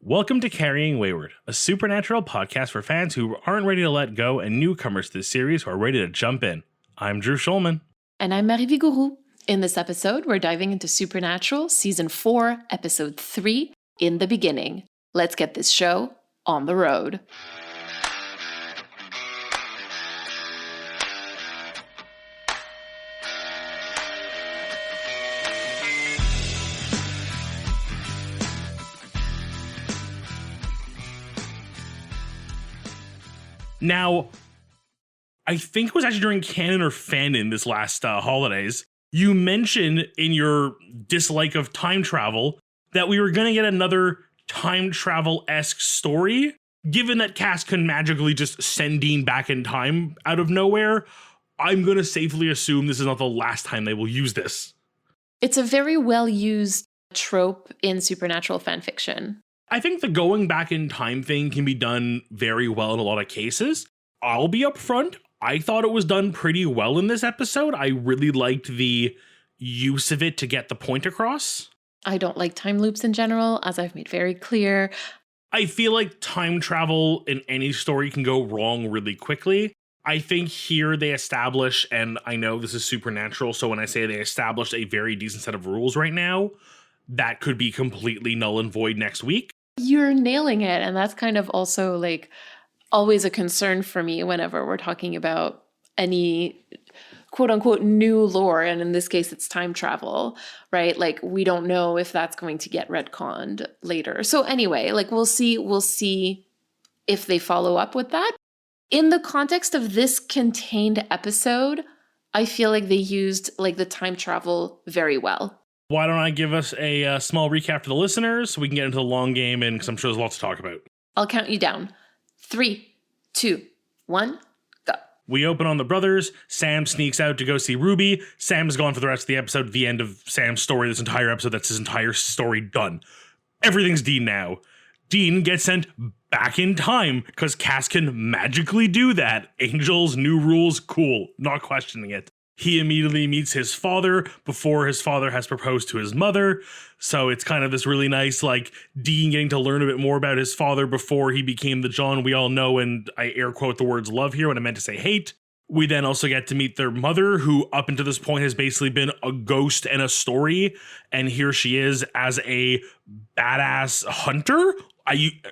Welcome to Carrying Wayward, a supernatural podcast for fans who aren't ready to let go and newcomers to this series who are ready to jump in. I'm Drew Schulman. And I'm Marie Vigourou. In this episode, we're diving into Supernatural Season 4, Episode 3, In the Beginning. Let's get this show on the road. Now, I think it was actually during Canon or Fanon this last holidays, you mentioned in your dislike of time travel that we were going to get another time travel-esque story. Given that Cass can magically just send Dean back in time out of nowhere, I'm going to safely assume this is not the last time they will use this. It's a very well-used trope in supernatural fanfiction. I think the going back in time thing can be done very well in a lot of cases. I'll be upfront. I thought it was done pretty well in this episode. I really liked the use of it to get the point across. I don't like time loops in general, as I've made very clear. I feel like time travel in any story can go wrong really quickly. I think here they establish, and I know this is supernatural, so when I say they established a very decent set of rules right now, that could be completely null and void next week. You're nailing it, and that's kind of also like always a concern for me whenever we're talking about any quote unquote new lore, and in this case it's time travel, right? Like we don't know if that's going to get retconned later. So anyway, like we'll see if they follow up with that. In the context of this contained episode, I feel like they used like the time travel very well. Why don't I give us a small recap for the listeners so we can get into the long game, and because I'm sure there's lots to talk about. I'll count you down. 3, 2, 1, go. We open on the brothers. Sam sneaks out to go see Ruby. Sam is gone for the rest of the episode. The end of Sam's story, this entire episode, that's his entire story done. Everything's Dean now. Dean gets sent back in time because Cass can magically do that. Angels, new rules, cool. Not questioning it. He immediately meets his father before his father has proposed to his mother. So it's kind of this really nice, like, Dean getting to learn a bit more about his father before he became the John we all know, and I air quote the words love here when I meant to say hate. We then also get to meet their mother, who up until this point has basically been a ghost and a story. And here she is as a badass hunter.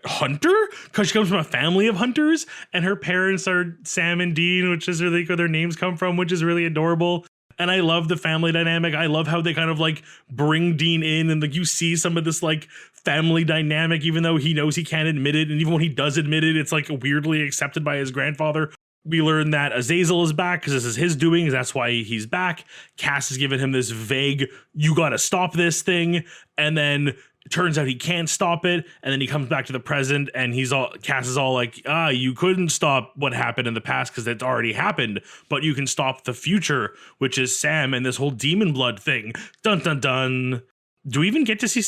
Hunter? Because she comes from a family of hunters, and her parents are Sam and Dean, which is really where their names come from, which is really adorable. And I love the family dynamic. I love how they kind of like bring Dean in, and like you see some of this like family dynamic, even though he knows he can't admit it. And even when he does admit it, it's like weirdly accepted by his grandfather. We learn that Azazel is back because this is his doing. That's why he's back. Cass has given him this vague, you got to stop this thing. And then it turns out he can't stop it, and then he comes back to the present, and Cass is all like, you couldn't stop what happened in the past because it's already happened, but you can stop the future, which is Sam and this whole demon blood thing. Dun, dun, dun. Do we even get to see,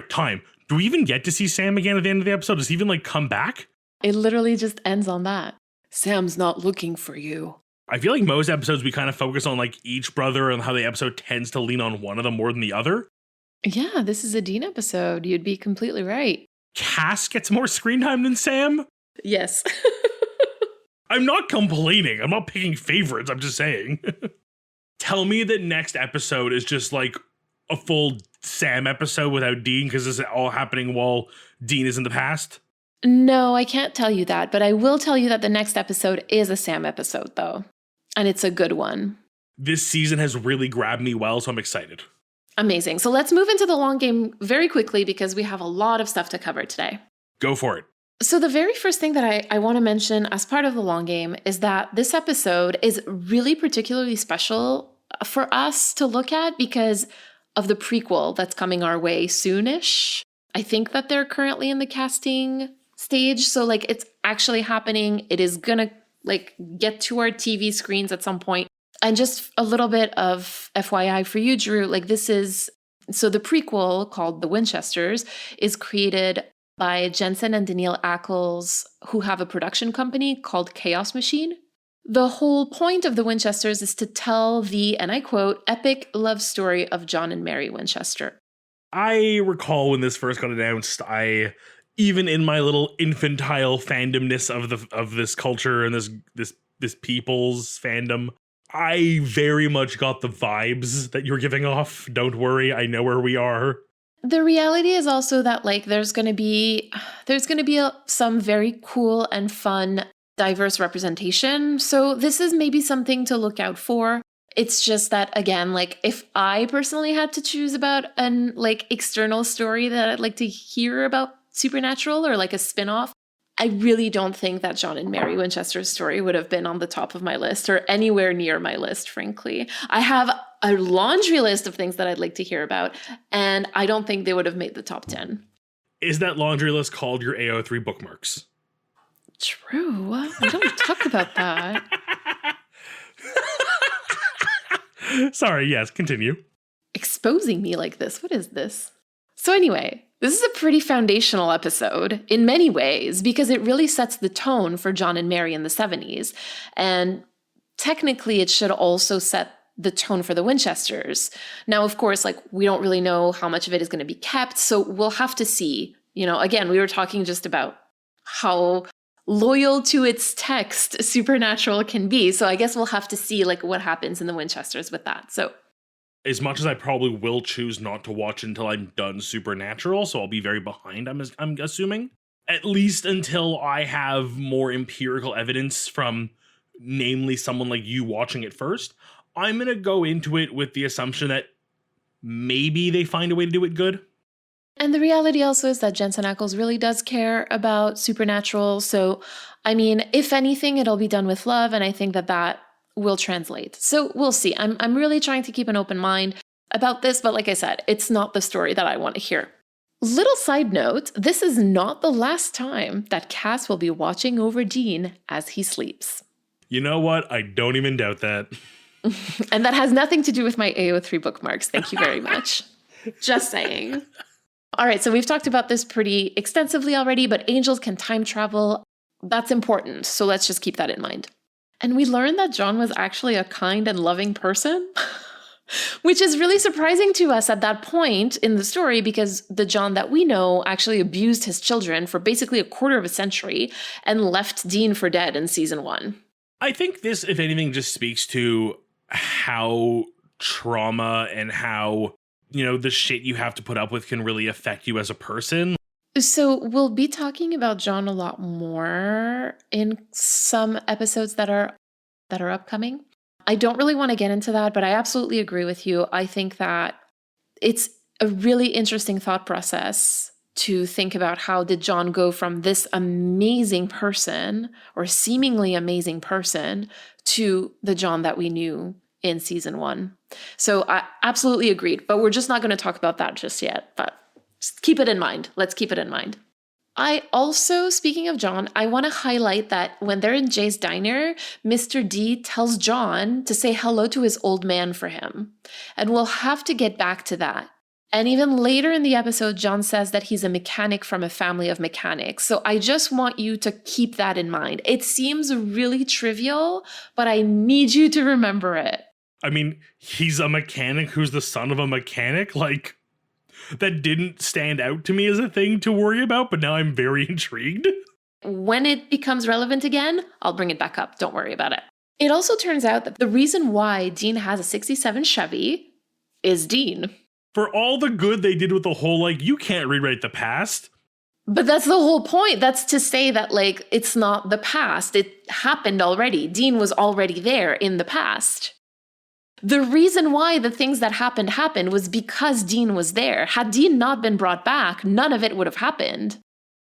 time. Do we even get to see Sam again at the end of the episode? Does he even like come back? It literally just ends on that. Sam's not looking for you. I feel like most episodes we kind of focus on like each brother and how the episode tends to lean on one of them more than the other. Yeah, this is a Dean episode. You'd be completely right. Cass gets more screen time than Sam? Yes. I'm not complaining. I'm not picking favorites. I'm just saying. Tell me that next episode is just like a full Sam episode without Dean because this is all happening while Dean is in the past. No, I can't tell you that, but I will tell you that the next episode is a Sam episode, though. And it's a good one. This season has really grabbed me well, so I'm excited. Amazing. So let's move into the long game very quickly because we have a lot of stuff to cover today. Go for it. So the very first thing that I want to mention as part of the long game is that this episode is really particularly special for us to look at because of the prequel that's coming our way soonish. I think that they're currently in the casting stage. So like it's actually happening. It is going to like get to our TV screens at some point. And just a little bit of FYI for you, Drew, like so the prequel called The Winchesters is created by Jensen and Danielle Ackles, who have a production company called Chaos Machine. The whole point of The Winchesters is to tell the, and I quote, epic love story of John and Mary Winchester. I recall when this first got announced, I even in my little infantile fandomness of this culture and this people's fandom, I very much got the vibes that you're giving off. Don't worry, I know where we are. The reality is also that like there's going to be some very cool and fun diverse representation. So this is maybe something to look out for. It's just that, again, like if I personally had to choose about an like external story that I'd like to hear about Supernatural or like a spin-off, I really don't think that John and Mary Winchester's story would have been on the top of my list or anywhere near my list, frankly. I have a laundry list of things that I'd like to hear about, and I don't think they would have made the top 10. Is that laundry list called your AO3 bookmarks? True. We don't talk about that. Sorry, yes, continue. Exposing me like this. What is this? So anyway, this is a pretty foundational episode in many ways because it really sets the tone for John and Mary in the 70s. And technically, it should also set the tone for the Winchesters. Now, of course, like we don't really know how much of it is going to be kept, so we'll have to see. You know, again, we were talking just about how loyal to its text Supernatural can be. So I guess we'll have to see like what happens in the Winchesters with that. So as much as I probably will choose not to watch until I'm done Supernatural, so I'll be very behind, I'm assuming. At least until I have more empirical evidence from, namely, someone like you watching it first, I'm going to go into it with the assumption that maybe they find a way to do it good. And the reality also is that Jensen Ackles really does care about Supernatural. So, I mean, if anything, it'll be done with love. And I think that will translate. So we'll see. I'm really trying to keep an open mind about this. But like I said, it's not the story that I want to hear. Little side note, this is not the last time that Cass will be watching over Dean as he sleeps. You know what? I don't even doubt that. And that has nothing to do with my AO3 bookmarks. Thank you very much. Just saying. All right, so we've talked about this pretty extensively already, but angels can time travel. That's important, so let's just keep that in mind. And we learned that John was actually a kind and loving person, which is really surprising to us at that point in the story because the John that we know actually abused his children for basically a quarter of a century and left Dean for dead in season 1. I think this, if anything, just speaks to how trauma and how, you know, the shit you have to put up with can really affect you as a person. So we'll be talking about John a lot more in some episodes that are upcoming. I don't really want to get into that, but I absolutely agree with you. I think that it's a really interesting thought process to think about how did John go from this amazing person or seemingly amazing person to the John that we knew in season 1. So I absolutely agreed, but we're just not going to talk about that just yet, but just keep it in mind. Let's keep it in mind. I also, speaking of John, I want to highlight that when they're in Jay's diner, Mr. D tells John to say hello to his old man for him. And we'll have to get back to that. And even later in the episode, John says that he's a mechanic from a family of mechanics. So I just want you to keep that in mind. It seems really trivial, but I need you to remember it. I mean, he's a mechanic who's the son of a mechanic? Like, that didn't stand out to me as a thing to worry about, but now I'm very intrigued. When it becomes relevant again, I'll bring it back up. Don't worry about it. It also turns out that the reason why Dean has a 67 Chevy is Dean. For all the good they did with the whole, like, you can't rewrite the past. But that's the whole point. That's to say that, like, it's not the past. It happened already. Dean was already there in the past. The reason why the things that happened was because Dean was there. Had Dean not been brought back, none of it would have happened.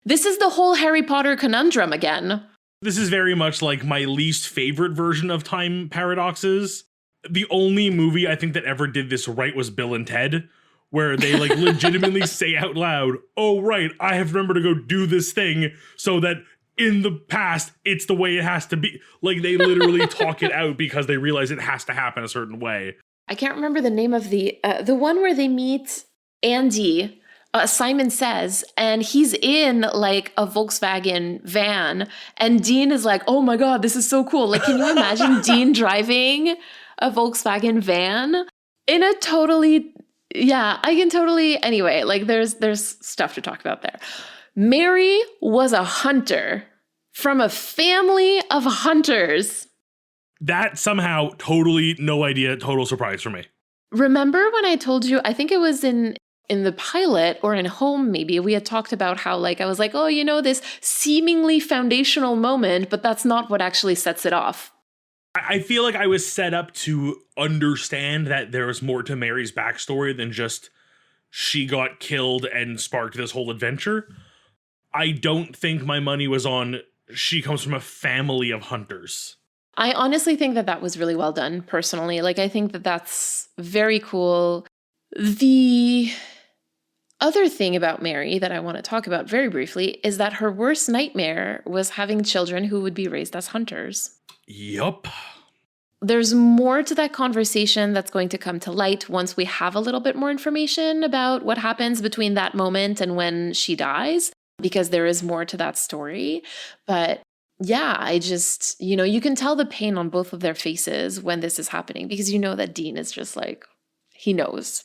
This is the whole Harry Potter conundrum again. This is very much like my least favorite version of time paradoxes. The only movie I think that ever did this right was Bill and Ted, where they like legitimately say out loud, oh, right, I have to remember to go do this thing so that in the past, it's the way it has to be. Like, they literally talk it out because they realize it has to happen a certain way. I can't remember the name of the one where they meet Andy, Simon Says, and he's in, like, a Volkswagen van, and Dean is like, oh my God, this is so cool. Like, can you imagine Dean driving a Volkswagen van? In a totally, yeah, I can totally, anyway, like, there's stuff to talk about there. Mary was a hunter from a family of hunters. That somehow totally no idea, total surprise for me. Remember when I told you, I think it was in the pilot or in Home, maybe we had talked about how like, I was like, oh, this seemingly foundational moment, but that's not what actually sets it off. I feel like I was set up to understand that there was more to Mary's backstory than just she got killed and sparked this whole adventure. I don't think my money was on she comes from a family of hunters. I honestly think that was really well done, personally. Like, I think that that's very cool. The other thing about Mary that I want to talk about very briefly is that her worst nightmare was having children who would be raised as hunters. Yup. There's more to that conversation that's going to come to light once we have a little bit more information about what happens between that moment and when she dies, because there is more to that story. But yeah, I just, you can tell the pain on both of their faces when this is happening, because that Dean is just like, he knows.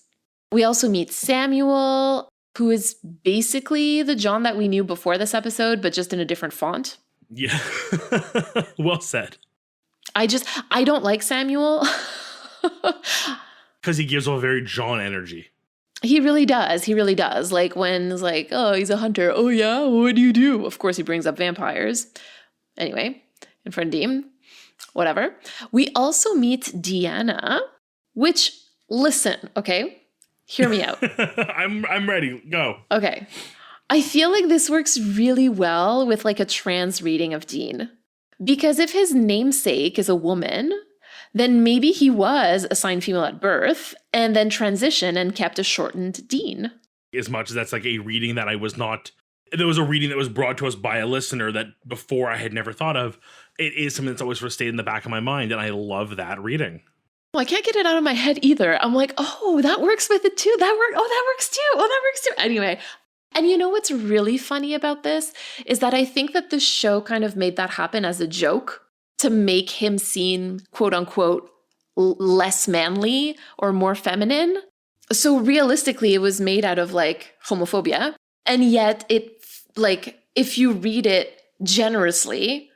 We also meet Samuel, who is basically the John that we knew before this episode, but just in a different font. Yeah. Well said. I don't like Samuel. Because he gives off very John energy. He really does. He really does. Like when it's like, oh, he's a hunter. Oh, yeah? What do you do? Of course, he brings up vampires. Anyway, in front of Dean. Whatever. We also meet Deanna, which, listen, okay? Hear me out. I'm ready. Go. Okay. I feel like this works really well with like a trans reading of Dean. Because if his namesake is a woman, then maybe he was assigned female at birth and then transitioned and kept a shortened Dean. As much as that's like a reading that I was not, there was a reading that was brought to us by a listener that before I had never thought of, it is something that's always sort of stayed in the back of my mind, and I love that reading. Well, I can't get it out of my head either. I'm like, oh, that works with it too. That works too. Oh, that works too. Anyway. And what's really funny about this is that I think that the show kind of made that happen as a joke to make him seem, quote unquote, less manly or more feminine. So realistically, it was made out of like homophobia. And yet if you read it generously,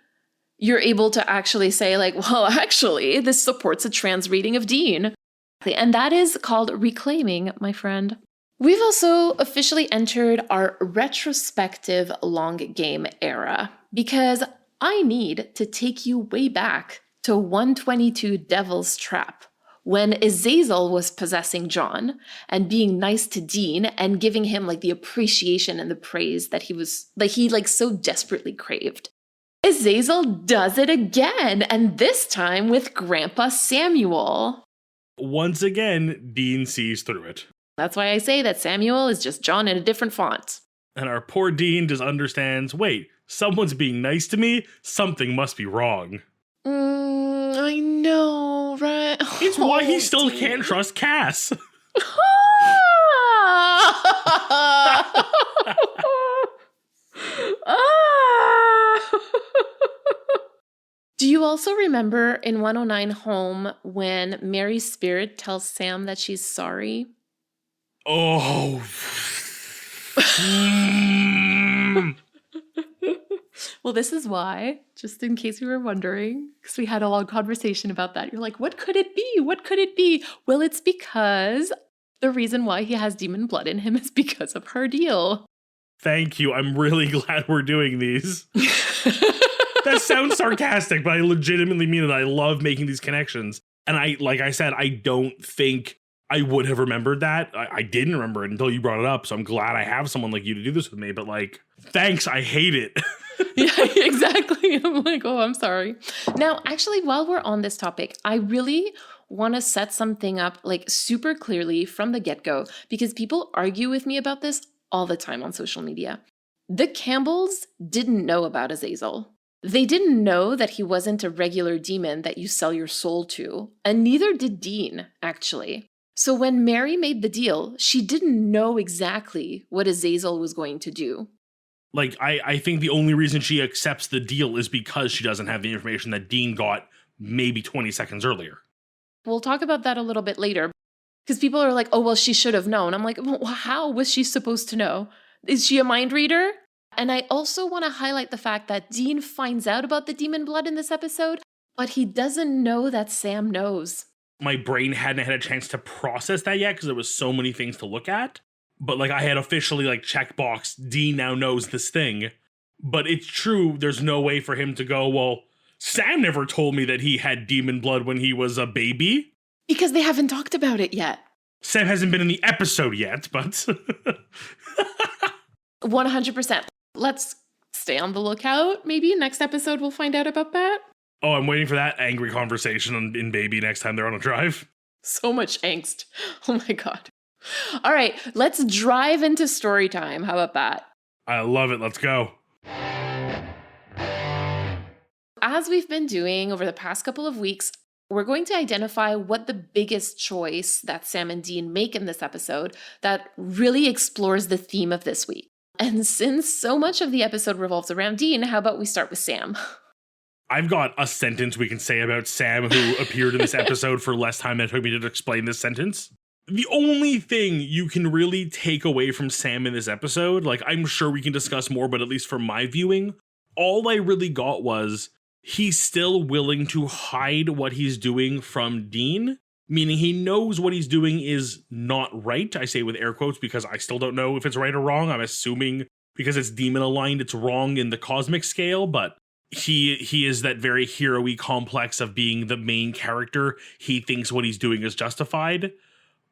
you're able to actually say like, well, actually, this supports a trans reading of Dean. And that is called reclaiming, my friend. We've also officially entered our retrospective long game era, because I need to take you way back to 122 Devil's Trap, when Azazel was possessing John and being nice to Dean and giving him like the appreciation and the praise that he so desperately craved. Azazel does it again, and this time with Grandpa Samuel. Once again, Dean sees through it. That's why I say that Samuel is just John in a different font. And our poor Dean just understands, wait, someone's being nice to me? Something must be wrong. I know, right? It's why he still can't trust Cass. Do you also remember in 109 Home when Mary's spirit tells Sam that she's sorry? Oh. Well, this is why, just in case you were wondering, because we had a long conversation about that. You're like, what could it be? What could it be? Well, it's because the reason why he has demon blood in him is because of her deal. Thank you. I'm really glad we're doing these. That sounds sarcastic, but I legitimately mean it. I love making these connections. And like I said, I don't think I would have remembered that. I didn't remember it until you brought it up. So I'm glad I have someone like you to do this with me. But like, thanks. I hate it. Yeah, exactly. I'm like, oh, I'm sorry. Now, actually, while we're on this topic, I really want to set something up like super clearly from the get-go, because people argue with me about this all the time on social media. The Campbells didn't know about Azazel. They didn't know that he wasn't a regular demon that you sell your soul to, and neither did Dean, actually. So when Mary made the deal, she didn't know exactly what Azazel was going to do. Like, I think the only reason she accepts the deal is because she doesn't have the information that Dean got maybe 20 seconds earlier. We'll talk about that a little bit later, because people are like, oh, well, she should have known. I'm like, well, how was she supposed to know? Is she a mind reader? And I also want to highlight the fact that Dean finds out about the demon blood in this episode, but he doesn't know that Sam knows. My brain hadn't had a chance to process that yet because there was so many things to look at. But like I had officially like checkbox, Dean now knows this thing. But it's true, there's no way for him to go, well, Sam never told me that he had demon blood when he was a baby. Because they haven't talked about it yet. Sam hasn't been in the episode yet, but 100%. Let's stay on the lookout. Maybe next episode we'll find out about that. oh, I'm waiting for that angry conversation in Baby next time they're on a drive. So much angst. Oh my God. All right, let's drive into story time. How about that? I love it. Let's go. As we've been doing over the past couple of weeks, we're going to identify what the biggest choice that Sam and Dean make in this episode that really explores the theme of this week. And since so much of the episode revolves around Dean, how about we start with Sam? I've got a sentence we can say about Sam who appeared in this episode for less time than it took me to explain this sentence. The only thing you can really take away from Sam in this episode, like I'm sure we can discuss more, but at least from my viewing, all I really got was he's still willing to hide what he's doing from Dean, meaning he knows what he's doing is not right. I say with air quotes because I still don't know if it's right or wrong. I'm assuming because it's demon aligned, it's wrong in the cosmic scale, but he is that very hero-y complex of being the main character. He thinks what he's doing is justified,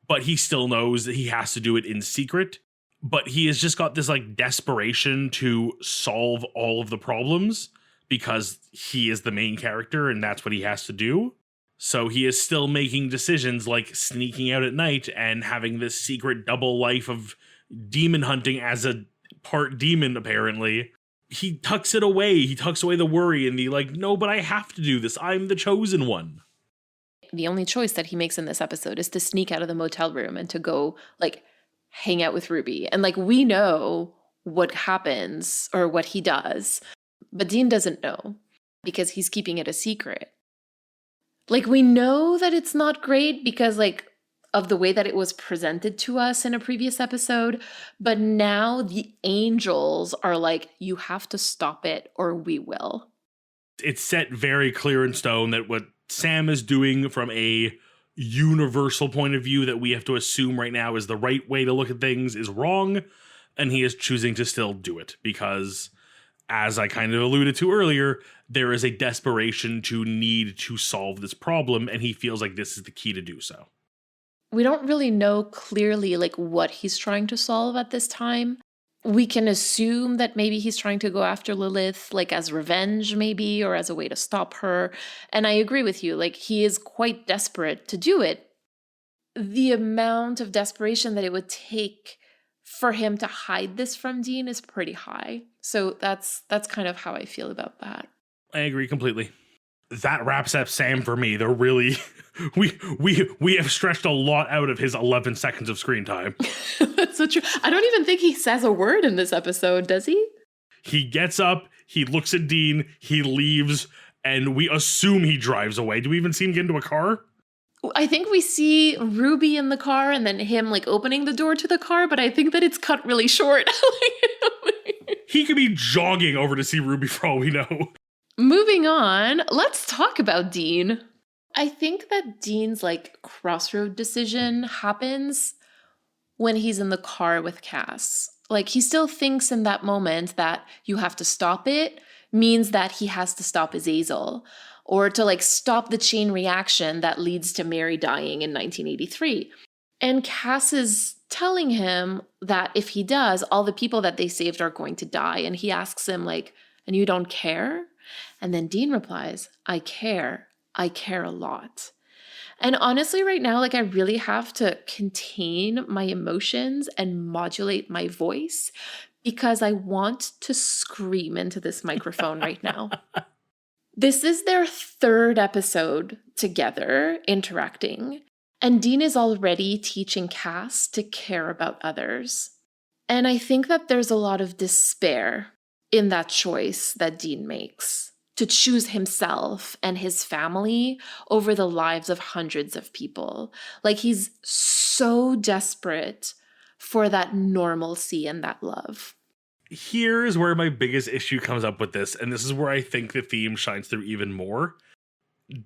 but he still knows that he has to do it in secret. But he has just got this like desperation to solve all of the problems because he is the main character and that's what he has to do. So he is still making decisions like sneaking out at night and having this secret double life of demon hunting as a part demon, apparently. He tucks it away. He tucks away the worry and the like, no, but I have to do this. I'm the chosen one. The only choice that he makes in this episode is to sneak out of the motel room and to go like hang out with Ruby. And like we know what happens or what he does, but Dean doesn't know because he's keeping it a secret. Like we know that it's not great because like of the way that it was presented to us in a previous episode, but now the angels are like, you have to stop it or we will. It's set very clear in stone that what Sam is doing from a universal point of view that we have to assume right now is the right way to look at things is wrong, and he is choosing to still do it because, as I kind of alluded to earlier, there is a desperation to need to solve this problem, and he feels like this is the key to do so. We don't really know clearly like what he's trying to solve at this time. We can assume that maybe he's trying to go after Lilith like as revenge maybe or as a way to stop her. And I agree with you, like he is quite desperate to do it. The amount of desperation that it would take for him to hide this from Dean is pretty high. So that's kind of how I feel about that. I agree completely. That wraps up Sam for me. They're really we have stretched a lot out of his 11 seconds of screen time. That's so true. I don't even think he says a word in this episode, does he? He gets up, he looks at Dean, he leaves, and we assume he drives away. Do we even see him get into a car? I think we see Ruby in the car and then him like opening the door to the car, but I think that it's cut really short. He could be jogging over to see Ruby for all we know. Moving on, let's talk about Dean. I think that Dean's like crossroad decision happens when he's in the car with Cass. Like he still thinks in that moment that you have to stop it means that he has to stop Azazel or to like stop the chain reaction that leads to Mary dying in 1983. And Cass is telling him that if he does, all the people that they saved are going to die. And he asks him like, and you don't care? And then Dean replies, I care a lot. And honestly, right now, like I really have to contain my emotions and modulate my voice because I want to scream into this microphone right now. This is their third episode together interacting, and Dean is already teaching Cass to care about others. And I think that there's a lot of despair in that choice that Dean makes to choose himself and his family over the lives of hundreds of people. Like he's so desperate for that normalcy and that love. Here's where my biggest issue comes up with this, and this is where I think the theme shines through even more.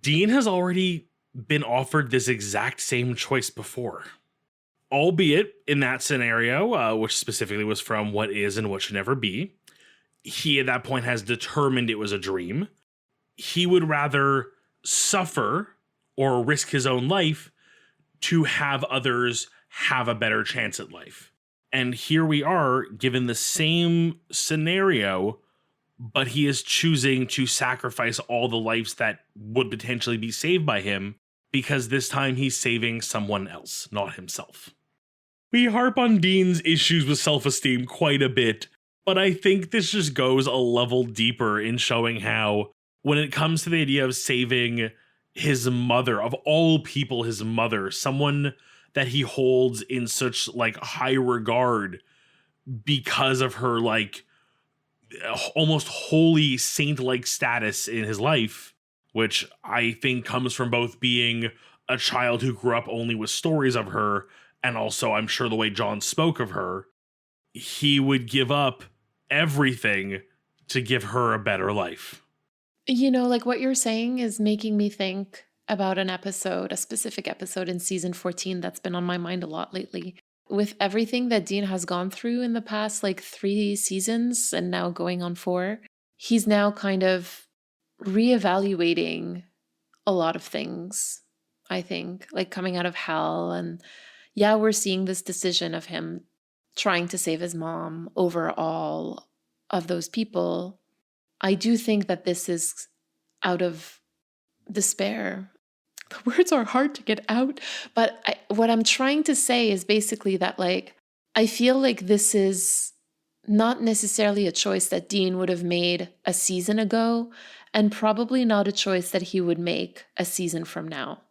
Dean has already been offered this exact same choice before. Albeit in that scenario, which specifically was from What Is and What Should Never Be, he at that point has determined it was a dream. He would rather suffer or risk his own life to have others have a better chance at life. And here we are, given the same scenario, but he is choosing to sacrifice all the lives that would potentially be saved by him, because this time he's saving someone else, not himself. We harp on Dean's issues with self-esteem quite a bit, but I think this just goes a level deeper in showing how, when it comes to the idea of saving his mother, of all people, his mother, someone that he holds in such like high regard because of her like almost holy saint-like status in his life, which I think comes from both being a child who grew up only with stories of her, and also I'm sure the way John spoke of her, he would give up everything to give her a better life. You know, like what you're saying is making me think about an episode, a specific episode in season 14 that's been on my mind a lot lately. With everything that Dean has gone through in the past like 3 seasons and now going on 4, he's now kind of reevaluating a lot of things, I think, like coming out of hell. And yeah, we're seeing this decision of him trying to save his mom over all of those people. I do think that this is out of despair. The words are hard to get out, but what I'm trying to say is basically that, like, I feel like this is not necessarily a choice that Dean would have made a season ago, and probably not a choice that he would make a season from now.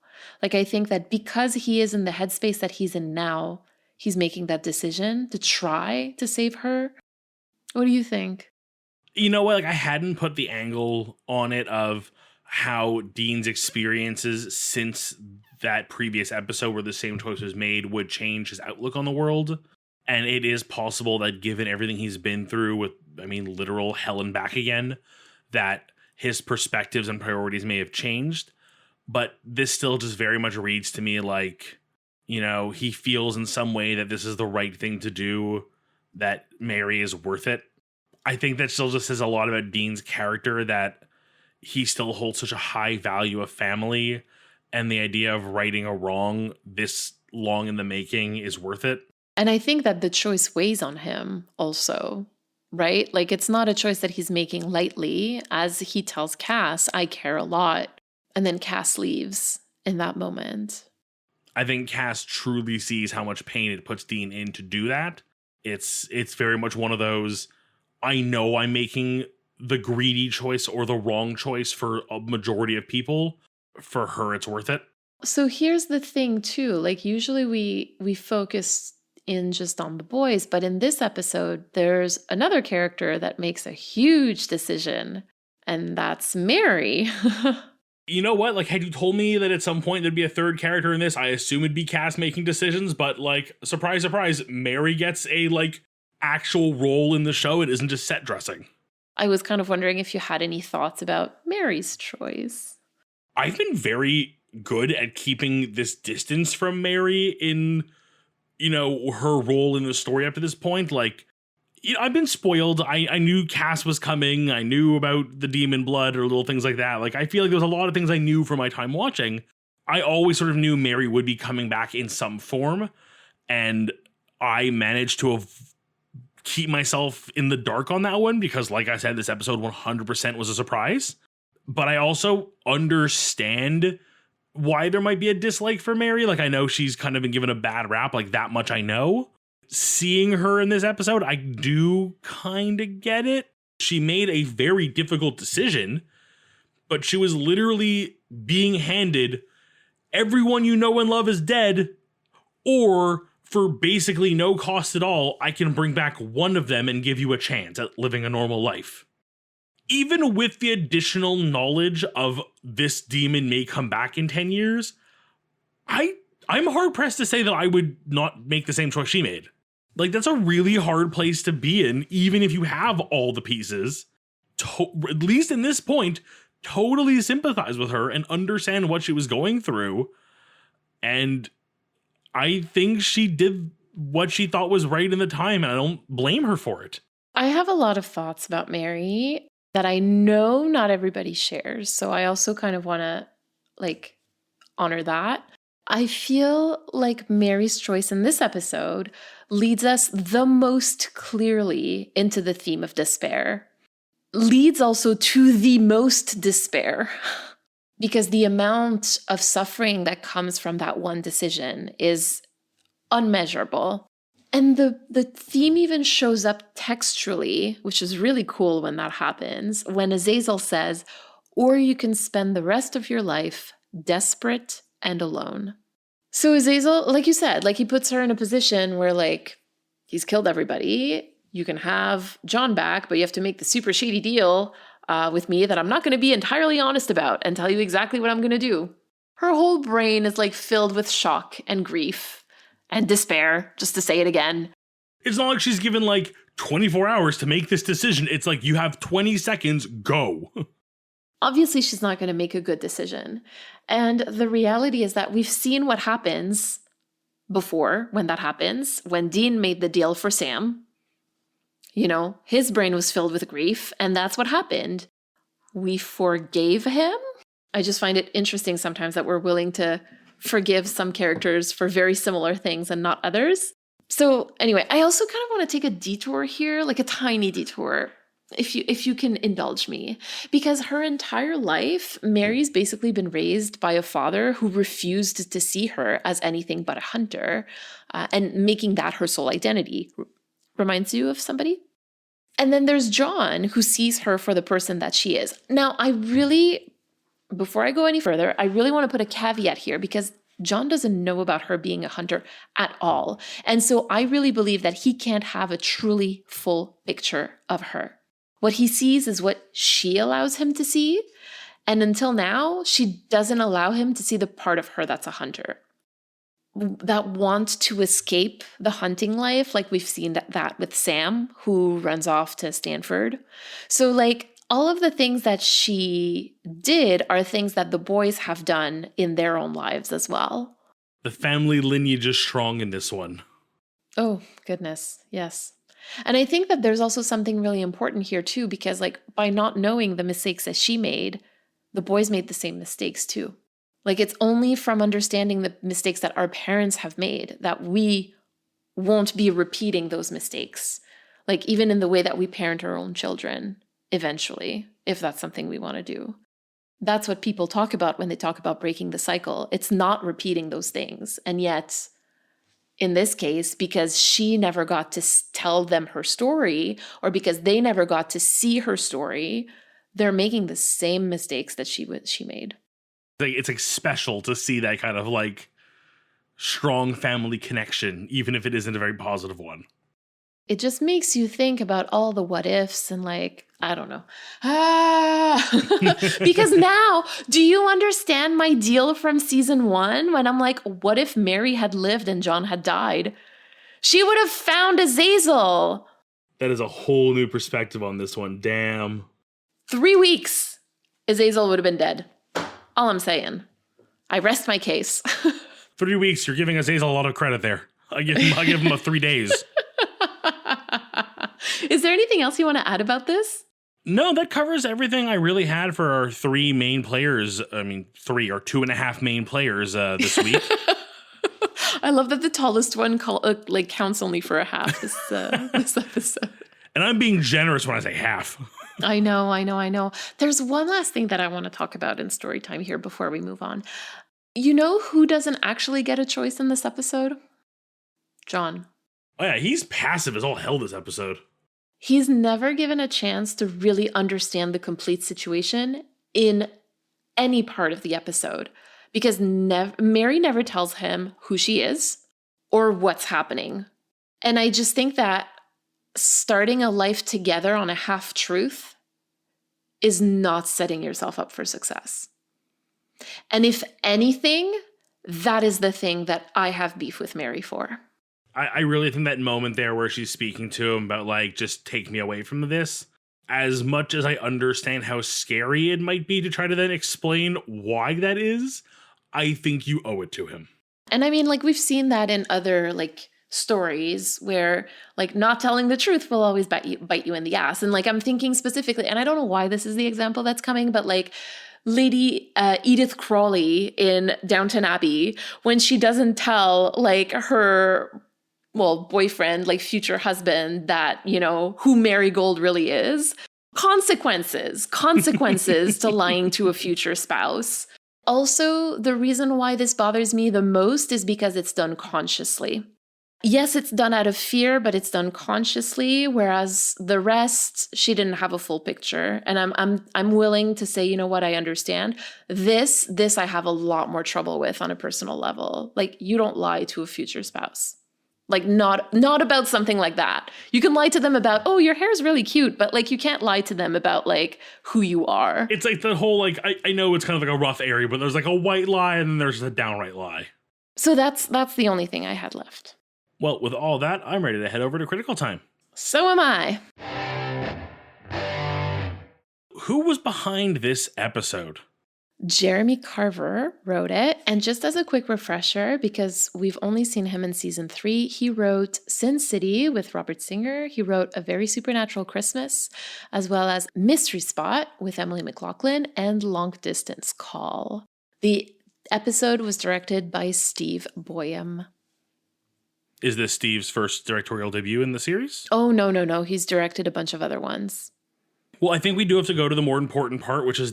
Like, I think that because he is in the headspace that he's in now, he's making that decision to try to save her. What do you think? You know what? Like, I hadn't put the angle on it of how Dean's experiences since that previous episode where the same choice was made would change his outlook on the world. And it is possible that given everything he's been through with, I mean, literal hell and back again, that his perspectives and priorities may have changed. But this still just very much reads to me like, you know, he feels in some way that this is the right thing to do, that Mary is worth it. I think that still just says a lot about Dean's character, that he still holds such a high value of family, and the idea of righting a wrong this long in the making is worth it. And I think that the choice weighs on him also, right? Like, it's not a choice that he's making lightly. As he tells Cass, I care a lot. And then Cass leaves in that moment. I think Cass truly sees how much pain it puts Dean in to do that. It's very much one of those, I know I'm making the greedy choice or the wrong choice for a majority of people. For her, it's worth it. So here's the thing too, like usually we focus in just on the boys, but in this episode, there's another character that makes a huge decision, and that's Mary. You know what? Like, had you told me that at some point there'd be a third character in this, I assume it'd be Cass making decisions, but like, surprise, surprise, Mary gets a like actual role in the show. It isn't just set dressing. I was kind of wondering if you had any thoughts about Mary's choice. I've been very good at keeping this distance from Mary in, you know, her role in the story up to this point. Like, you know, I've been spoiled. I knew Cass was coming. I knew about the demon blood or little things like that. Like, I feel like there was a lot of things I knew from my time watching. I always sort of knew Mary would be coming back in some form, and I managed to keep myself in the dark on that one because, like I said, this episode 100% was a surprise. But I also understand why there might be a dislike for Mary. Like, I know she's kind of been given a bad rap, like that much I know. Seeing her in this episode, I do kind of get it. She made a very difficult decision, but she was literally being handed everyone you know and love is dead, or for basically no cost at all, I can bring back one of them and give you a chance at living a normal life. Even with the additional knowledge of this demon may come back in 10 years, I'm hard pressed to say that I would not make the same choice she made. Like, that's a really hard place to be in, even if you have all the pieces. At least in this point, totally sympathize with her and understand what she was going through. And I think she did what she thought was right in the time, and I don't blame her for it. I have a lot of thoughts about Mary that I know not everybody shares. So I also kind of want to honor that. I feel like Mary's choice in this episode leads us the most clearly into the theme of despair. Leads also to the most despair. Because the amount of suffering that comes from that one decision is unmeasurable. And the theme even shows up textually, which is really cool when that happens, when Azazel says, "Or you can spend the rest of your life desperate and alone." So Azazel, like you said, he puts her in a position where he's killed everybody. You can have John back, but you have to make the super shady deal with me that I'm not going to be entirely honest about and tell you exactly what I'm going to do. Her whole brain is filled with shock and grief and despair, just to say it again. It's not like she's given 24 hours to make this decision. It's like, you have 20 seconds, go. Obviously, she's not going to make a good decision. And the reality is that we've seen what happens before when that happens. When Dean made the deal for Sam, his brain was filled with grief, and that's what happened. We forgave him. I just find it interesting sometimes that we're willing to forgive some characters for very similar things and not others. So anyway, I also kind of want to take a detour here, a tiny detour, if you can indulge me, because her entire life, Mary's basically been raised by a father who refused to see her as anything but a hunter, and making that her sole identity. Reminds you of somebody? And then there's John, who sees her for the person that she is. Now, before I go any further, I really want to put a caveat here, because John doesn't know about her being a hunter at all. And so I really believe that he can't have a truly full picture of her. What he sees is what she allows him to see. And until now, she doesn't allow him to see the part of her that's a hunter, that want to escape the hunting life. We've seen that with Sam, who runs off to Stanford. So all of the things that she did are things that the boys have done in their own lives as well. The family lineage is strong in this one. Oh, goodness. Yes. And I think that there's also something really important here too, because by not knowing the mistakes that she made, the boys made the same mistakes too. It's only from understanding the mistakes that our parents have made that we won't be repeating those mistakes. Even in the way that we parent our own children, eventually, if that's something we want to do. That's what people talk about when they talk about breaking the cycle. It's not repeating those things. And yet, in this case, because she never got to tell them her story, or because they never got to see her story, they're making the same mistakes that she made. It's special to see that kind of strong family connection, even if it isn't a very positive one. It just makes you think about all the what ifs and I don't know. Because now, do you understand my deal from season 1 when I'm what if Mary had lived and John had died? She would have found Azazel. That is a whole new perspective on this one. Damn. 3 weeks, Azazel would have been dead. All I'm saying. I rest my case. 3 weeks, you're giving Azazel a lot of credit there. I give him a 3 days. Is there anything else you want to add about this? No, that covers everything I really had for our 3 main players. 3 or 2.5 main players this week. I love that the tallest one counts only for a half this episode. And I'm being generous when I say half. I know. There's one last thing that I want to talk about in story time here before we move on. You know who doesn't actually get a choice in this episode? John. Oh yeah, he's passive as all hell this episode. He's never given a chance to really understand the complete situation in any part of the episode, because Mary never tells him who she is or what's happening. And I just think that starting a life together on a half-truth is not setting yourself up for success. And if anything, that is the thing that I have beef with Mary for. I really think that moment there where she's speaking to him about like, just take me away from this, as much as I understand how scary it might be to try to then explain why that is, I think you owe it to him. And I mean, like, we've seen that in other like stories where like not telling the truth will always bite you in the ass. And like, I'm thinking specifically, and I don't know why this is the example that's coming, but like Lady Edith Crawley in Downton Abbey, when she doesn't tell like her boyfriend, like future husband, that, you know, who Marigold really is. Consequences to lying to a future spouse. Also, the reason why this bothers me the most is because it's done consciously. Yes, it's done out of fear, but it's done consciously, whereas the rest, she didn't have a full picture. And I'm willing to say, you know what, I understand. This I have a lot more trouble with on a personal level. Like, you don't lie to a future spouse. Like, not about something like that. You can lie to them about, oh, your hair's really cute, but like, you can't lie to them about like who you are. It's like the whole, like, I know it's kind of like a rough area, but there's like a white lie and then there's a downright lie. So that's the only thing I had left. Well, with all that, I'm ready to head over to Critical Time. So am I. Who was behind this episode? Jeremy Carver wrote it. And just as a quick refresher, because we've only seen him in season 3, he wrote Sin City with Robert Singer. He wrote A Very Supernatural Christmas, as well as Mystery Spot with Emily McLaughlin and Long Distance Call. The episode was directed by Steve Boyum. Is this Steve's first directorial debut in the series? Oh, no. He's directed a bunch of other ones. Well, I think we do have to go to the more important part, which is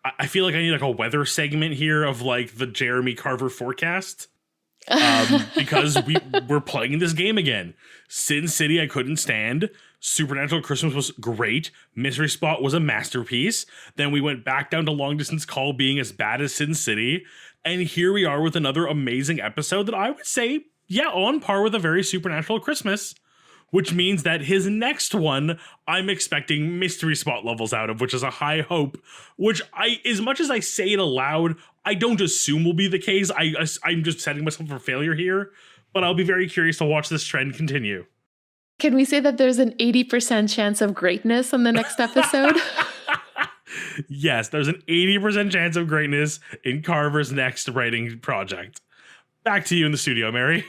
I feel like I need like a weather segment here of like the Jeremy Carver forecast. Because we're playing this game again. Sin City I couldn't stand. Supernatural Christmas was great. Mystery Spot was a masterpiece. Then we went back down to Long Distance Call being as bad as Sin City. And here we are with another amazing episode that I would say, yeah, on par with A Very Supernatural Christmas. Which means that his next one, I'm expecting Mystery Spot levels out of, which is a high hope, which as much as I say it aloud, I don't assume will be the case. I'm just setting myself for failure here, but I'll be very curious to watch this trend continue. Can we say that there's an 80% chance of greatness on the next episode? Yes, there's an 80% chance of greatness in Carver's next writing project. Back to you in the studio, Mary.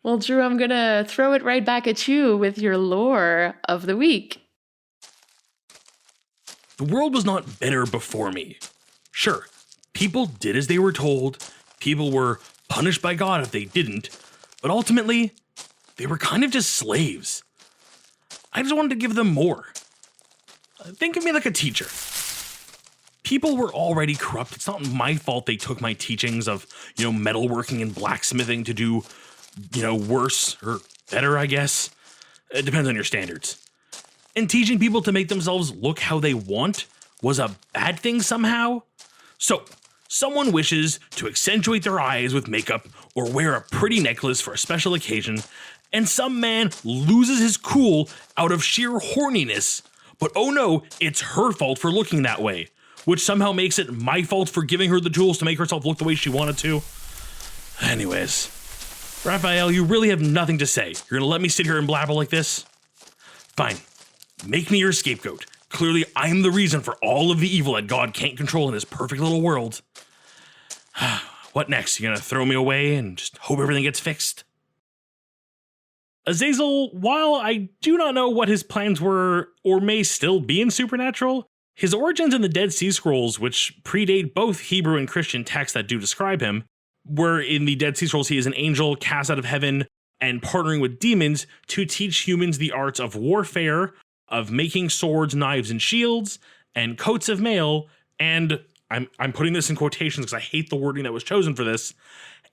Well, Drew, I'm going to throw it right back at you with your lore of the week. The world was not better before me. Sure, people did as they were told. People were punished by God if they didn't. But ultimately, they were kind of just slaves. I just wanted to give them more. Think of me like a teacher. People were already corrupt. It's not my fault they took my teachings of, metalworking and blacksmithing to do worse or better, I guess. It depends on your standards. And teaching people to make themselves look how they want was a bad thing somehow. So, someone wishes to accentuate their eyes with makeup or wear a pretty necklace for a special occasion, and some man loses his cool out of sheer horniness. But oh no, it's her fault for looking that way, which somehow makes it my fault for giving her the tools to make herself look the way she wanted to. Anyways, Raphael, you really have nothing to say. You're gonna let me sit here and blabber like this? Fine. Make me your scapegoat. Clearly, I'm the reason for all of the evil that God can't control in his perfect little world. What next? You gonna throw me away and just hope everything gets fixed? Azazel, while I do not know what his plans were or may still be in Supernatural, his origins in the Dead Sea Scrolls, which predate both Hebrew and Christian texts that do describe him, where in the Dead Sea Scrolls he is an angel cast out of heaven and partnering with demons to teach humans the arts of warfare, of making swords, knives, and shields, and coats of mail, and I'm putting this in quotations because I hate the wording that was chosen for this,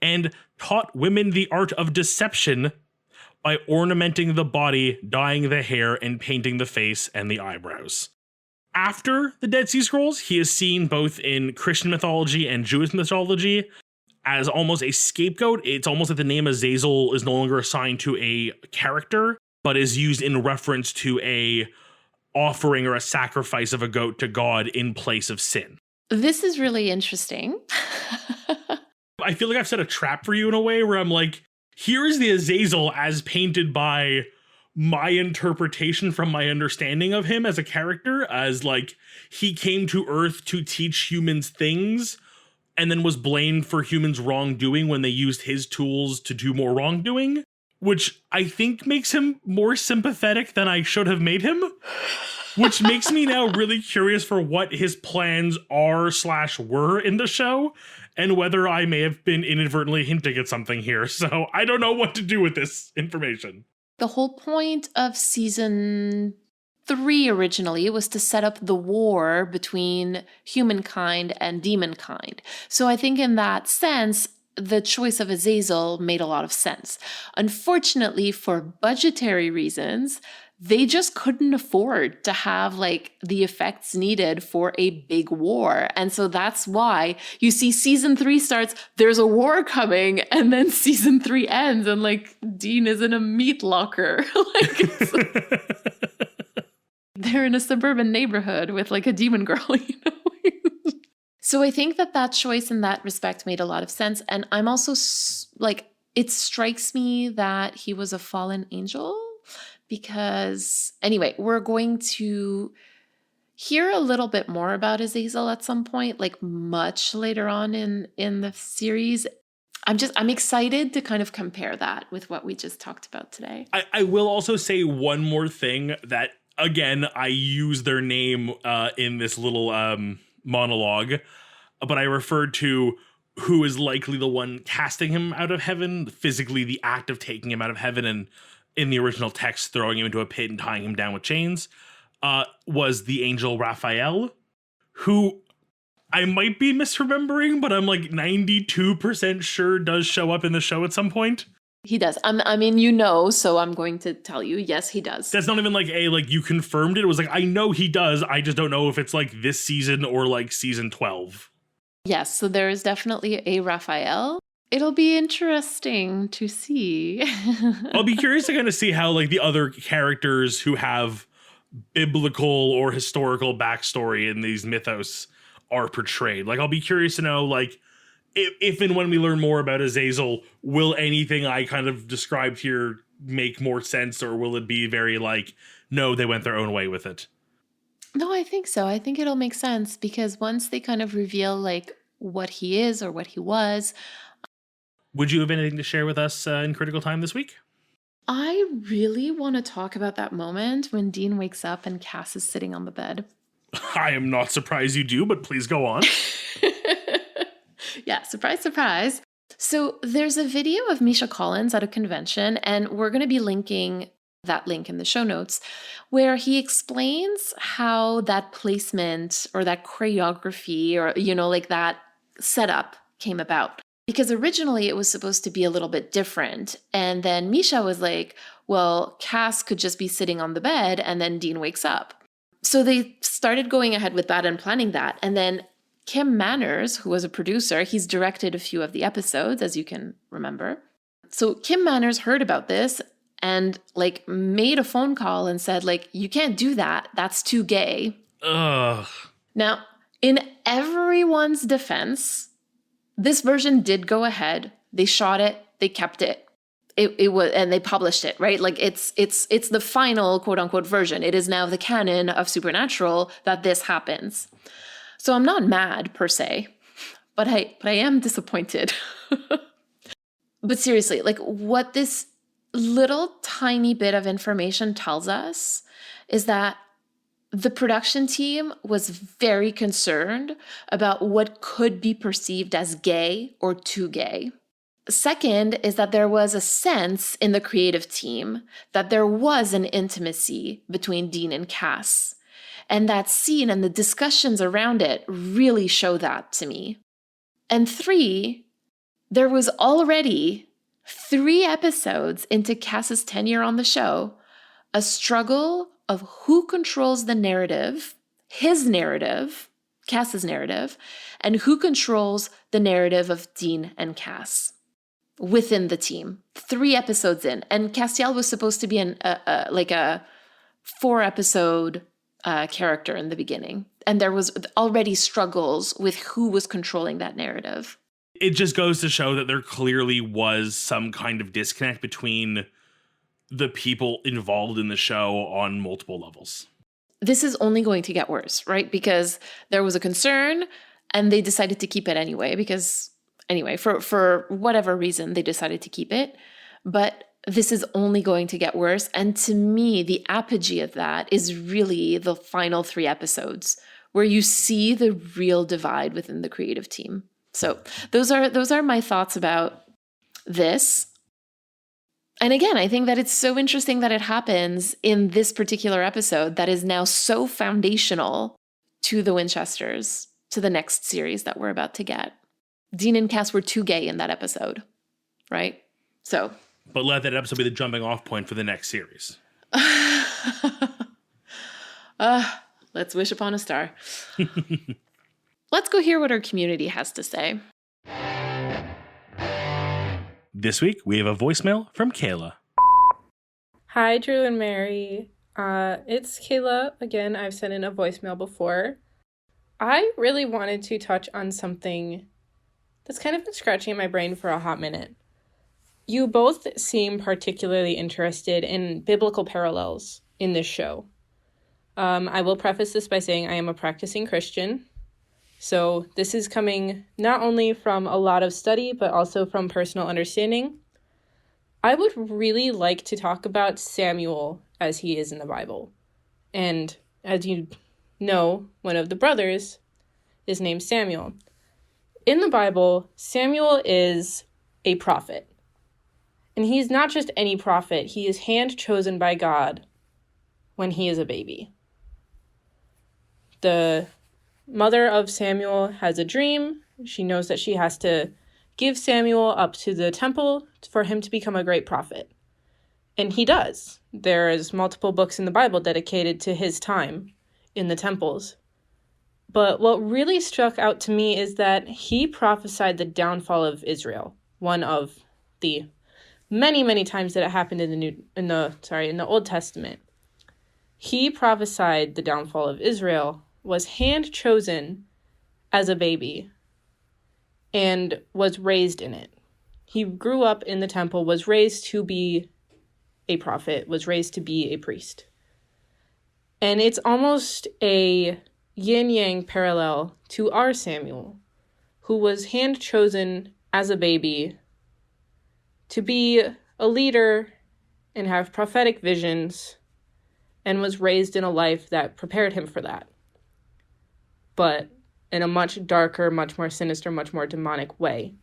and taught women the art of deception by ornamenting the body, dyeing the hair, and painting the face and the eyebrows. After the Dead Sea Scrolls, he is seen both in Christian mythology and Jewish mythology as almost a scapegoat. It's almost like the name Azazel is no longer assigned to a character, but is used in reference to a offering or a sacrifice of a goat to God in place of sin. This is really interesting. I feel like I've set a trap for you in a way where I'm like, here is the Azazel as painted by my interpretation from my understanding of him as a character, as like he came to Earth to teach humans things and then was blamed for humans' wrongdoing when they used his tools to do more wrongdoing, which I think makes him more sympathetic than I should have made him, which makes me now really curious for what his plans are/were in the show and whether I may have been inadvertently hinting at something here. So I don't know what to do with this information. The whole point of season 3 originally was to set up the war between humankind and demonkind. So I think in that sense, the choice of Azazel made a lot of sense. Unfortunately, for budgetary reasons, they just couldn't afford to have like the effects needed for a big war. And so that's why you see season 3 starts, there's a war coming, and then season 3 ends and like Dean is in a meat locker. They're in a suburban neighborhood with like a demon girl, you know? So I think that choice in that respect made a lot of sense. And I'm also like, it strikes me that he was a fallen angel. Because anyway, we're going to hear a little bit more about Azazel at some point, like much later on in the series. I'm excited to kind of compare that with what we just talked about today. I will also say one more thing that, again, I use their name in this little monologue, but I referred to who is likely the one casting him out of heaven, physically the act of taking him out of heaven, and in the original text, throwing him into a pit and tying him down with chains, was the angel Raphael, who I might be misremembering, but I'm like 92% sure does show up in the show at some point. He does. I mean, you know, so I'm going to tell you, yes, he does. That's not even like you confirmed it. It was like, I know he does. I just don't know if it's like this season or like season 12. Yes, so there is definitely a Raphael. It'll be interesting to see. I'll be curious to kind of see how like the other characters who have biblical or historical backstory in these mythos are portrayed. Like, I'll be curious to know, like, if and when we learn more about Azazel, will anything I kind of described here make more sense, or will it be very like, no, they went their own way with it? No, I think so. I think it'll make sense because once they kind of reveal like what he is or what he was. Would you have anything to share with us in Critical Time this week? I really want to talk about that moment when Dean wakes up and Cass is sitting on the bed. I am not surprised you do, but please go on. Yeah, surprise, surprise. So there's a video of Misha Collins at a convention, and we're going to be linking that link in the show notes, where he explains how that placement or that choreography or, you know, like that setup came about. Because originally it was supposed to be a little bit different. And then Misha was like, well, Cass could just be sitting on the bed and then Dean wakes up. So they started going ahead with that and planning that. And then Kim Manners, who was a producer, he's directed a few of the episodes, as you can remember. So Kim Manners heard about this and like made a phone call and said, like, you can't do that. That's too gay. Ugh. Now, in everyone's defense, this version did go ahead. They shot it. They kept it. It was, and they published it, right? Like it's the final quote unquote version. It is now the canon of Supernatural that this happens. So I'm not mad per se, but I am disappointed. But seriously, like what this little tiny bit of information tells us is that the production team was very concerned about what could be perceived as gay or too gay. Second is that there was a sense in the creative team that there was an intimacy between Dean and Cass. And that scene and the discussions around it really show that to me. And 3, there was already 3 episodes into Cass's tenure on the show, a struggle of who controls the narrative, his narrative, Cass's narrative, and who controls the narrative of Dean and Cass within the team. 3 episodes in. And Castiel was supposed to be a 4-episode character in the beginning. And there was already struggles with who was controlling that narrative. it just goes to show that there clearly was some kind of disconnect between the people involved in the show on multiple levels. This is only going to get worse, right? Because there was a concern and they decided to keep it anyway, because anyway, for whatever reason, they decided to keep it. But this is only going to get worse. And to me, the apogee of that is really the final 3 episodes where you see the real divide within the creative team. So those are my thoughts about this. And again, I think that it's so interesting that it happens in this particular episode that is now so foundational to the Winchesters, to the next series that we're about to get. Dean and Cass were too gay in that episode, right? So, but let that episode be the jumping off point for the next series. Let's wish upon a star. Let's go hear what our community has to say. This week, we have a voicemail from Kayla. Hi, Drew and Mary. It's Kayla. Again, I've sent in a voicemail before. I really wanted to touch on something that's kind of been scratching at my brain for a hot minute. You both seem particularly interested in biblical parallels in this show. I will preface this by saying I am a practicing Christian. So this is coming not only from a lot of study, but also from personal understanding. I would really like to talk about Samuel as he is in the Bible. And as you know, one of the brothers is named Samuel. In the Bible, Samuel is a prophet. And he's not just any prophet, he is hand-chosen by God when he is a baby. The mother of Samuel has a dream. She knows that she has to give Samuel up to the temple for him to become a great prophet. And he does. There's multiple books in the Bible dedicated to his time in the temples. But what really struck out to me is that he prophesied the downfall of Israel, one of the many, many times that it happened in the Old Testament. He prophesied the downfall of Israel, was hand-chosen as a baby, and was raised in it. He grew up in the temple, was raised to be a prophet, was raised to be a priest. And it's almost a yin-yang parallel to our Samuel, who was hand-chosen as a baby to be a leader and have prophetic visions, and was raised in a life that prepared him for that, but in a much darker, much more sinister, much more demonic way.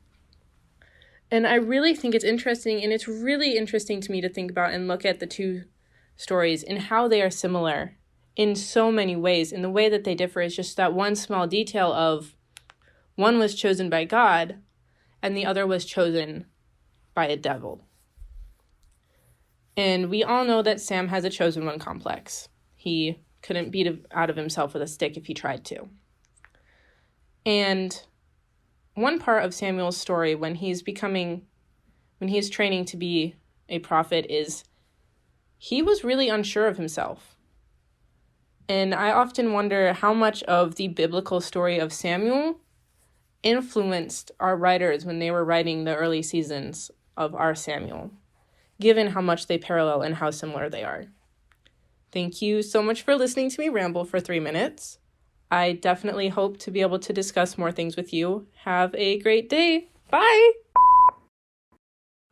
And I really think it's interesting, and it's really interesting to me to think about and look at the two stories and how they are similar in so many ways. And the way that they differ is just that one small detail of one was chosen by God and the other was chosen by a devil. And we all know that Sam has a chosen one complex. He couldn't beat out of himself with a stick if he tried to. And one part of Samuel's story when he's training to be a prophet is he was really unsure of himself. And I often wonder how much of the biblical story of Samuel influenced our writers when they were writing the early seasons of our Samuel, given how much they parallel and how similar they are. Thank you so much for listening to me ramble for 3 minutes. I definitely hope to be able to discuss more things with you. Have a great day. Bye!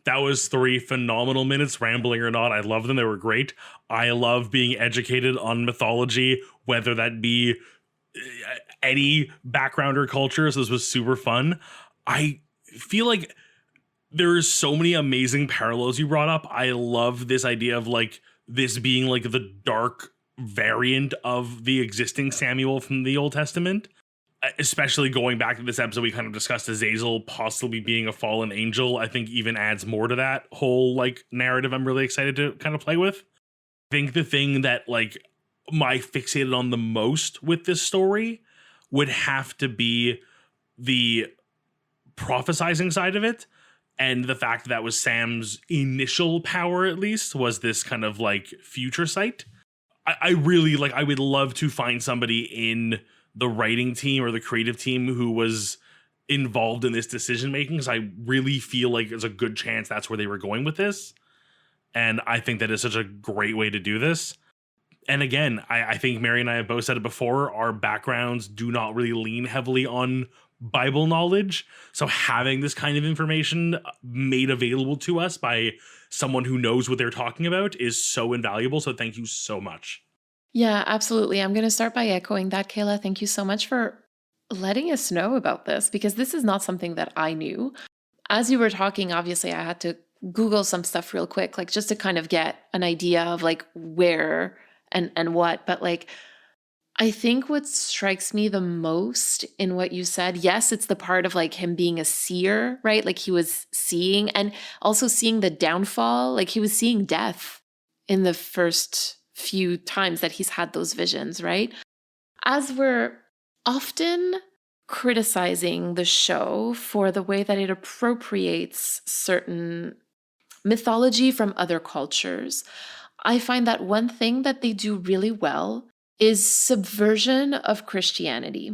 That was 3 phenomenal minutes, rambling or not. I love them. They were great. I love being educated on mythology, whether that be any background or culture. So this was super fun. I feel like there's so many amazing parallels you brought up. I love this idea of like this being like the dark variant of the existing Samuel from the Old Testament. Especially going back to this episode, we kind of discussed Azazel possibly being a fallen angel. I think even adds more to that whole like narrative I'm really excited to kind of play with. I think the thing that like my fixated on the most with this story would have to be the prophesizing side of it. And the fact that was Sam's initial power, at least, was this kind of like future sight. I really like, I would love to find somebody in the writing team or the creative team who was involved in this decision making, because I really feel like there's a good chance that's where they were going with this. And I think that is such a great way to do this. And again, I think Mary and I have both said it before, our backgrounds do not really lean heavily on Bible knowledge. So having this kind of information made available to us by someone who knows what they're talking about is so invaluable. So thank you so much. Yeah, absolutely. I'm going to start by echoing that, Kayla. Thank you so much for letting us know about this, because this is not something that I knew. As you were talking, obviously, I had to Google some stuff real quick, like just to kind of get an idea of like where and what. But like, I think what strikes me the most in what you said, yes, it's the part of like him being a seer, right? Like he was seeing, and also seeing the downfall, like he was seeing death in the first few times that he's had those visions, right? As we're often criticizing the show for the way that it appropriates certain mythology from other cultures, I find that one thing that they do really well is subversion of Christianity.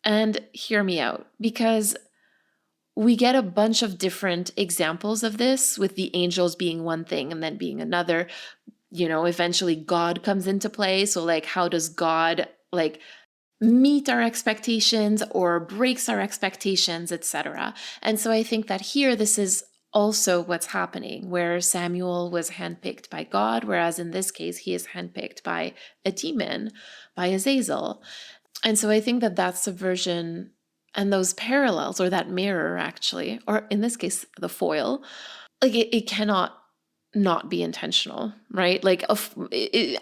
And hear me out, because we get a bunch of different examples of this, with the angels being one thing and then being another. You know, eventually God comes into play. So like, how does God like meet our expectations or breaks our expectations, etc.? And so I think that here, this is also what's happening, where Samuel was handpicked by God, whereas in this case, he is handpicked by a demon, by Azazel. And so I think that that subversion and those parallels, or that mirror actually, or in this case, the foil, like it cannot not be intentional, right? Like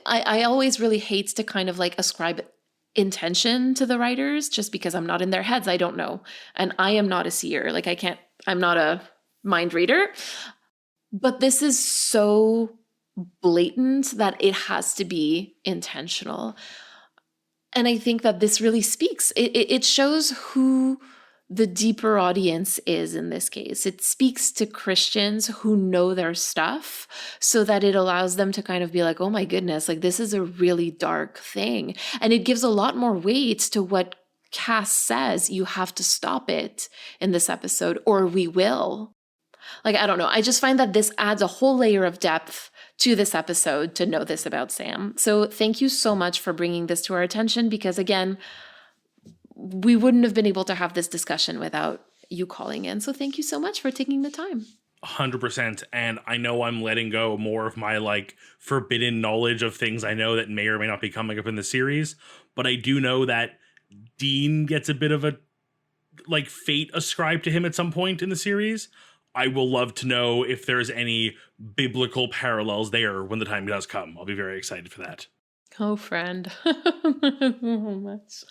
I always really hate to kind of like ascribe intention to the writers, just because I'm not in their heads. I don't know. And I am not a seer. Like I'm not a mind reader, but this is so blatant that it has to be intentional. And I think that this really speaks. It shows who the deeper audience is in this case. It speaks to Christians who know their stuff, so that it allows them to kind of be like, oh my goodness, like this is a really dark thing. And it gives a lot more weight to what Cass says, you have to stop it in this episode, or we will. Like, I don't know. I just find that this adds a whole layer of depth to this episode to know this about Sam. So thank you so much for bringing this to our attention, because again, we wouldn't have been able to have this discussion without you calling in. So thank you so much for taking the time. 100%. And I know I'm letting go more of my like forbidden knowledge of things I know that may or may not be coming up in the series. But I do know that Dean gets a bit of a like fate ascribed to him at some point in the series. I will love to know if there's any biblical parallels there when the time does come. I'll be very excited for that. Oh, friend. So much.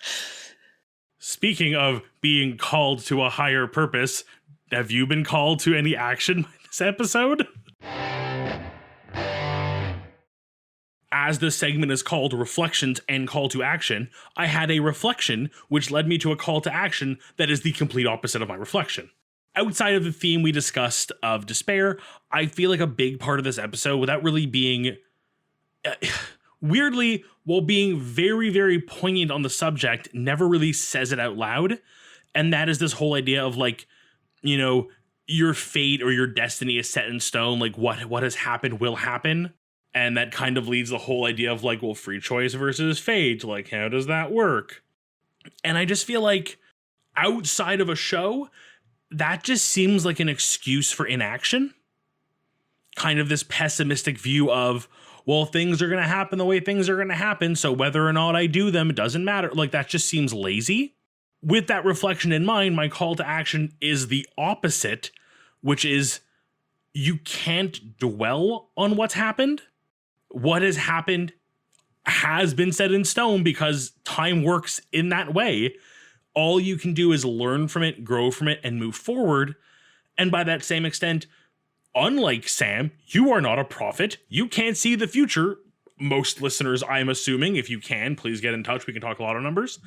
Speaking of being called to a higher purpose, have you been called to any action this episode? As this segment is called Reflections and Call to Action, I had a reflection which led me to a call to action that is the complete opposite of my reflection. Outside of the theme we discussed of despair, I feel like a big part of this episode, without really being... weirdly, while being very, very poignant on the subject, never really says it out loud. And that is this whole idea of like, you know, your fate or your destiny is set in stone. Like what has happened will happen. And that kind of leads the whole idea of like, well, free choice versus fate. Like, how does that work? And I just feel like outside of a show, that just seems like an excuse for inaction. Kind of this pessimistic view of, well, things are going to happen the way things are going to happen, so whether or not I do them, it doesn't matter. Like, that just seems lazy. With that reflection in mind, my call to action is the opposite, which is you can't dwell on what's happened. What has happened has been set in stone because time works in that way. All you can do is learn from it, grow from it, and move forward. And by that same extent, unlike Sam, you are not a prophet. You can't see the future. Most listeners, I'm assuming, if you can, please get in touch. We can talk a lot of numbers.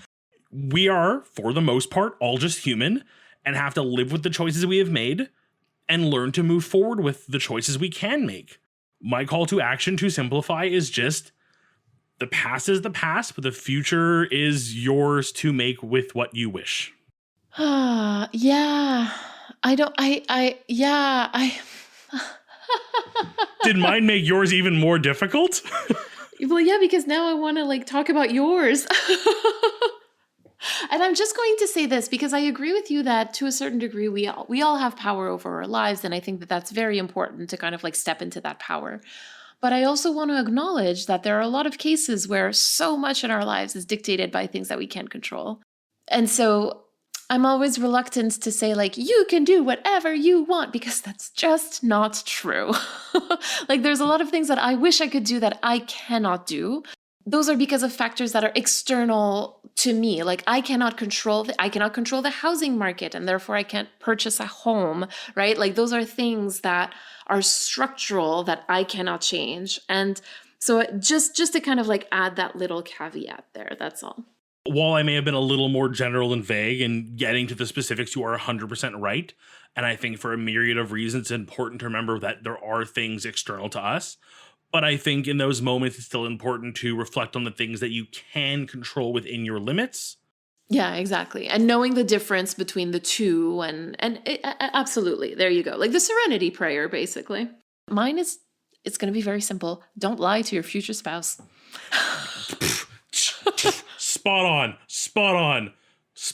We are, for the most part, all just human and have to live with the choices we have made and learn to move forward with the choices we can make. My call to action, to simplify, is just the past is the past, but the future is yours to make with what you wish. Yeah. I Did mine make yours even more difficult? Well, yeah, because now I want to like talk about yours. And I'm just going to say this because I agree with you that to a certain degree we all have power over our lives, and I think that that's very important to kind of like step into that power. But I also want to acknowledge that there are a lot of cases where so much in our lives is dictated by things that we can't control. And so I'm always reluctant to say, like, you can do whatever you want, because that's just not true. Like, there's a lot of things that I wish I could do that I cannot do. Those are because of factors that are external to me. Like, I cannot control the housing market, and therefore I can't purchase a home, right? Like, those are things that are structural that I cannot change. And so just to kind of like add that little caveat there, that's all. While I may have been a little more general and vague and getting to the specifics, you are 100% right. And I think for a myriad of reasons, it's important to remember that there are things external to us. But I think in those moments, it's still important to reflect on the things that you can control within your limits. Yeah, exactly. And knowing the difference between the two absolutely. There you go. Like the serenity prayer, basically. Mine it's going to be very simple. Don't lie to your future spouse. Spot on.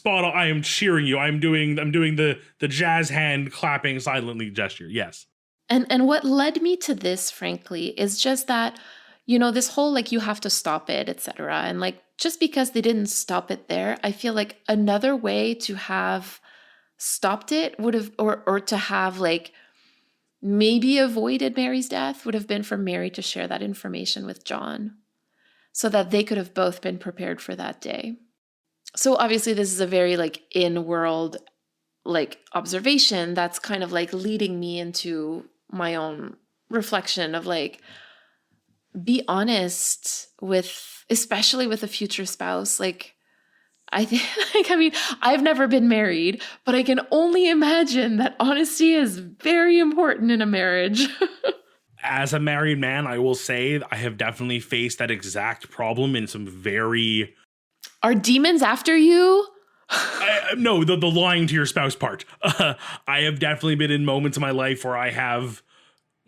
I am cheering you. I'm doing the jazz hand clapping silently gesture. Yes. And what led me to this, frankly, is just that, you know, this whole like you have to stop it, etc. And like just because they didn't stop it there, I feel like another way to have stopped it would have or to have like maybe avoided Mary's death would have been for Mary to share that information with John, so that they could have both been prepared for that day. So obviously this is a very like in-world like observation that's kind of like leading me into my own reflection of like, be honest with, especially with a future spouse. Like, I think, like, I mean, I've never been married, but I can only imagine that honesty is very important in a marriage. As a married man, I will say I have definitely faced that exact problem in some very... Are demons after you? No, the lying to your spouse part. I have definitely been in moments in my life where I have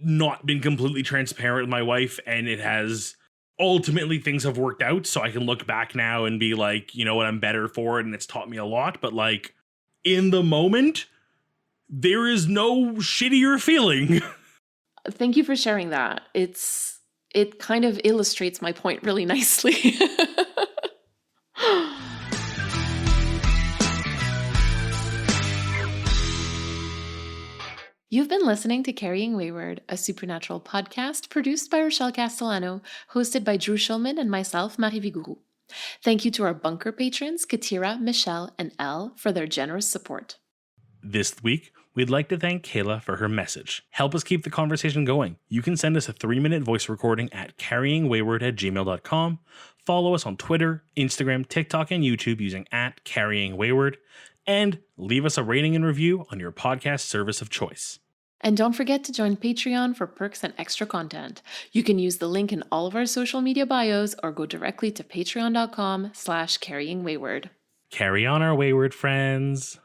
not been completely transparent with my wife, and it has ultimately things have worked out. So I can look back now and be like, you know what, I'm better for it, and it's taught me a lot. But like in the moment, there is no shittier feeling. Thank you for sharing that. It kind of illustrates my point really nicely. You've been listening to Carrying Wayward, a supernatural podcast produced by Rochelle Castellano, hosted by Drew Schulman and myself, Marie Vigourou. Thank you to our bunker patrons, Katira, Michelle, and Elle, for their generous support. This week, we'd like to thank Kayla for her message. Help us keep the conversation going. You can send us a 3-minute voice recording at carryingwayward@gmail.com. Follow us on Twitter, Instagram, TikTok, and YouTube using @carryingwayward. And leave us a rating and review on your podcast service of choice. And don't forget to join Patreon for perks and extra content. You can use the link in all of our social media bios or go directly to patreon.com/carryingwayward. Carry on, our wayward friends.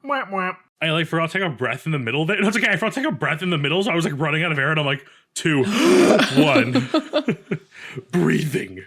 Mwah, mwah. I like forgot to take a breath in the middle of it. No, it's okay. I forgot to take a breath in the middle, so I was like running out of air, and I'm like, 2, 1, breathing.